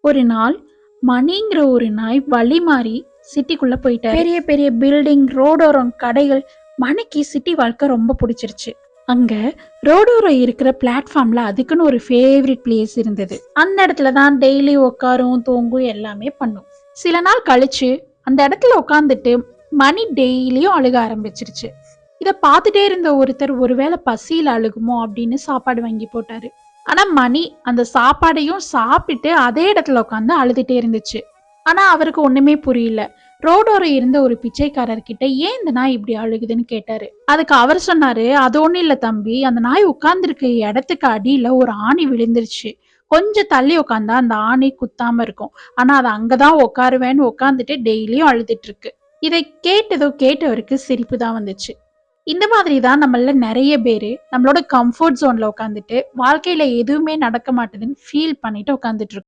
ஒரு நாள் மணிங்கிற ஒரு நாய் வழி மாறி சிட்டிக்குள்ள போயிட்டாரு. பெரிய பெரிய பில்டிங், ரோடோரம் கடைகள். மணிக்கு சிட்டி வாழ்க்கை ரொம்ப பிடிச்சிருச்சு. அங்க ரோடோரம் இருக்கிற பிளாட்ஃபார்ம்ல அதுக்குன்னு ஒரு ஃபேவரட் பிளேஸ் இருந்தது. அந்த இடத்துல தான் டெய்லி உட்காரும், தூங்கும், எல்லாமே பண்ணும். சில நாள் கழிச்சு அந்த இடத்துல உட்காந்துட்டு மணி டெய்லியும் அழுக ஆரம்பிச்சிருச்சு. இத பார்த்துட்டே இருந்த ஒருத்தர் ஒருவேளை பசியில அழுகுமோ அப்படின்னு சாப்பாடு வாங்கி போட்டாரு. ஆனா மணி அந்த சாப்பாடையும் சாப்பிட்டு அதே இடத்துல உட்காந்து அழுதுட்டே இருந்துச்சு. ஆனா அவருக்கு ஒண்ணுமே புரியல. ரோடோரம் இருந்த ஒரு பிச்சைக்காரர் கிட்ட ஏன் இந்த நாய் இப்படி அழுகுதுன்னு கேட்டாரு. அதுக்கு அவர் சொன்னாரு, அது ஒண்ணும் இல்ல தம்பி, அந்த நாய் உட்கார்ந்துருக்க இடத்துக்கு அடியில ஒரு ஆணி விழுந்துருச்சு. கொஞ்சம் தள்ளி உட்காந்தா அந்த ஆணி குத்தாம இருக்கும். ஆனா அது அங்கதான் உட்காருவேன்னு உட்காந்துட்டு டெய்லியும் அழுதுட்டு இருக்கு. இதை கேட்டவருக்கு சிரிப்பு தான் வந்துச்சு. இந்த மாதிரி தான் நம்மள நிறைய பேரு நம்மளோட கம்ஃபர்ட் ஜோன்ல உட்காந்துட்டு வாழ்க்கையில எதுவுமே நடக்க மாட்டேதுன்னு ஃபீல் பண்ணிட்டு உட்காந்துட்டு இருக்கோம்.